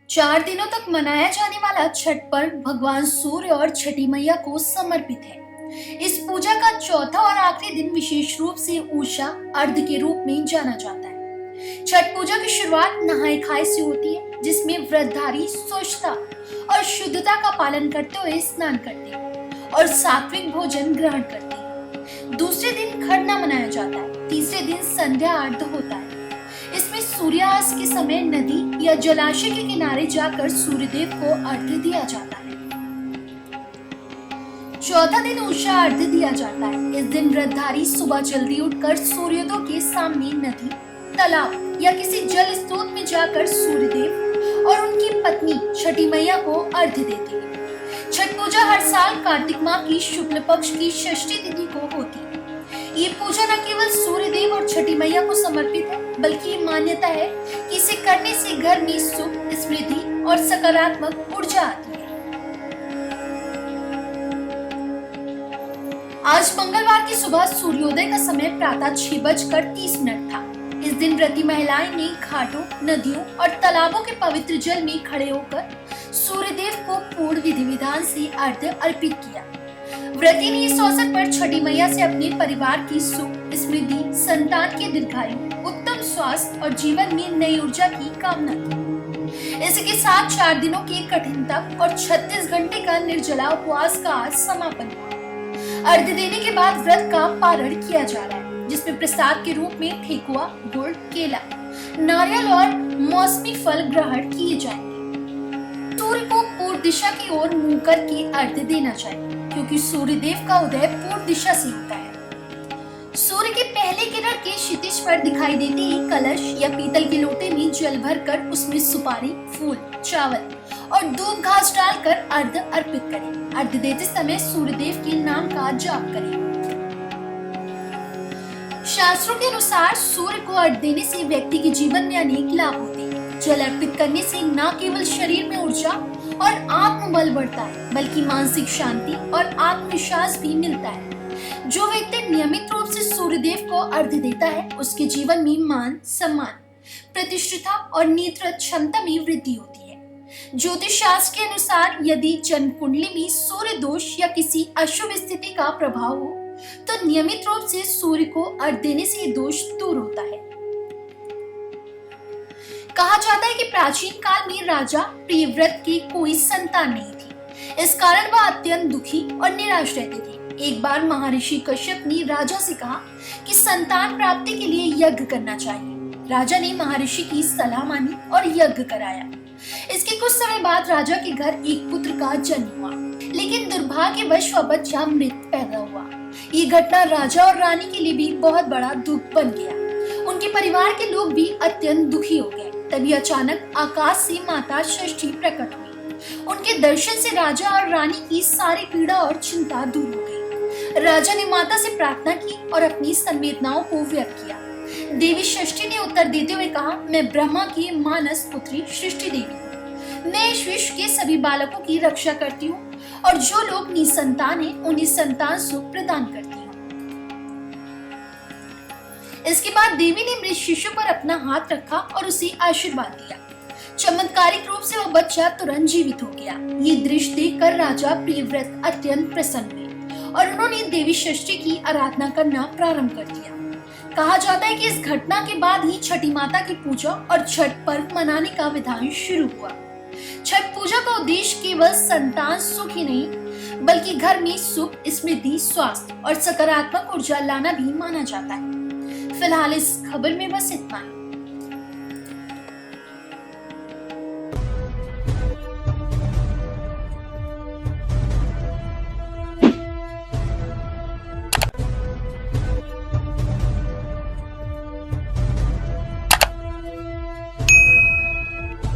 4 दिनों तक मनाया जाने वाला छठ पर्व भगवान सूर्य और छठी मैया को समर्पित है। इस पूजा का चौथा और आखिरी दिन विशेष रूप से उषा अर्घ के रूप में जाना जाता है। छठ पूजा की शुरुआत नहाय खाए से होती है, जिसमें व्रतधारी स्वच्छता और शुद्धता का पालन करते हुए स्नान करते हैं और सात्विक भोजन ग्रहण करते हैं। दूसरे दिन खरना मनाया जाता है। तीसरे दिन संध्या अर्घ होता है। इसमें सूर्यास्त के समय नदी या जलाशय के किनारे जाकर सूर्यदेव को अर्घ्य दिया जाता है। चौथा दिन उषा अर्घ्य दिया जाता है। इस दिन व्रतधारी सुबह जल्दी उठकर सूर्योदय के सामने नदी, तालाब या किसी जल स्रोत में जाकर सूर्यदेव और उनकी पत्नी छठी मैया को अर्घ्य देते हैं। छठ पूजा हर साल कार्तिक माह की शुक्ल पक्ष की षष्ठी तिथि को होती है। ये पूजा न केवल सूर्यदेव और छठी मैया को समर्पित है, बल्कि ये मान्यता है कि इसे करने से घर में सुख, समृद्धि और सकारात्मक ऊर्जा आती है। आज मंगलवार की सुबह सूर्योदय का समय प्रातः 6:30 था। इस दिन व्रती महिलाएं ने घाटों, नदियों और तालाबों के पवित्र जल में खड़े होकर सूर्यदेव को पूर्ण विधि विधान से अर्घ्य अर्पित किया। व्रती ने इस अवसर पर छठी मैया से अपने परिवार की सुख, समृद्धि, संतान के दीर्घायु, उत्तम स्वास्थ्य और जीवन में नई ऊर्जा की कामना की। इसके साथ 4 दिनों के कठिन तप और 36 घंटे का निर्जला उपवास का आज समापन हुआ। अर्घ्य देने के बाद व्रत का पारण किया जा रहा है, जिसमें प्रसाद के रूप में ठेकुआ, गुड़, केला, नारियल और मौसमी फल ग्रहण किए जाएंगे। सूर्य को पूर्व दिशा की ओर मुंह करके अर्घ्य देना चाहिए, क्योंकि सूर्यदेव का उदय पूर्व दिशा से होता है। सूर्य के पहले किरण के क्षितिज पर दिखाई देते ही कलश या पीतल के लोटे में जल भरकर उसमें सुपारी, फूल, चावल और दूब घास डालकर अर्घ्य अर्पित करें। अर्घ्य देते समय सूर्यदेव के नाम का जाप करें। शास्त्रों के अनुसार सूर्य को अर्घ्य देने से व्यक्ति के जीवन में अनेक लाभ होते हैं। जल अर्पित करने से न केवल शरीर में ऊर्जा और आत्मबल बढ़ता है, बल्कि मानसिक शांति और आत्मविश्वास भी मिलता है। जो व्यक्ति नियमित रूप से सूर्यदेव को अर्घ्य देता है, उसके जीवन में मान, सम्मान, प्रतिष्ठा और नेत्र क्षमता में वृद्धि होती है। ज्योतिष शास्त्र के अनुसार यदि जन्म कुंडली में सूर्य दोष या किसी अशुभ स्थिति का प्रभाव हो, तो नियमित रूप से सूर्य को अर्घ्य देने से ये दोष दूर होता है। कहा जाता है कि प्राचीन काल में राजा प्रियव्रत की कोई संतान नहीं थी। इस कारण वह अत्यंत दुखी और निराश रहते थे। एक बार महर्षि कश्यप ने राजा से कहा कि संतान प्राप्ति के लिए यज्ञ करना चाहिए। राजा ने महर्षि की सलाह मानी और यज्ञ कराया। इसके कुछ समय बाद राजा के घर एक पुत्र का जन्म हुआ, लेकिन दुर्भाग्यवश वह बच्चा मृत पैदा हुआ। ये घटना राजा और रानी के लिए भी बहुत बड़ा दुख बन गया। उनके परिवार के लोग भी अत्यंत दुखी हो गए। तभी अचानक आकाश से माता षष्ठी प्रकट हुई। उनके दर्शन से राजा और रानी की सारी पीड़ा और चिंता दूर हो गई। राजा ने माता से प्रार्थना की और अपनी संवेदनाओं को व्यक्त किया। देवी षष्ठी ने उत्तर देते हुए कहा, मैं ब्रह्मा की मानस पुत्री सृष्टि देवी हूँ। मैं इस विश्व के सभी बालकों की रक्षा करती हूँ और जो लोग निसंतान हैं, उन्हें संतान सुख प्रदान करती हूँ। इसके बाद देवी ने मृत शिशु पर अपना हाथ रखा और उसे आशीर्वाद दिया। चमत्कारिक रूप से वह बच्चा तुरंत जीवित हो गया। ये दृश्य देखकर राजा प्रियव्रत अत्यंत प्रसन्न हुए और उन्होंने देवी षष्ठी की आराधना करना प्रारंभ कर दिया। कहा जाता है कि इस घटना के बाद ही छठी माता की पूजा और छठ पर्व मनाने का विधान शुरू हुआ। छठ पूजा का उद्देश्य केवल संतान सुख ही नहीं, बल्कि घर में सुख, समृद्धि, स्वास्थ्य और सकारात्मक ऊर्जा लाना भी माना जाता है। फिलहाल इस खबर में बस इतना ही।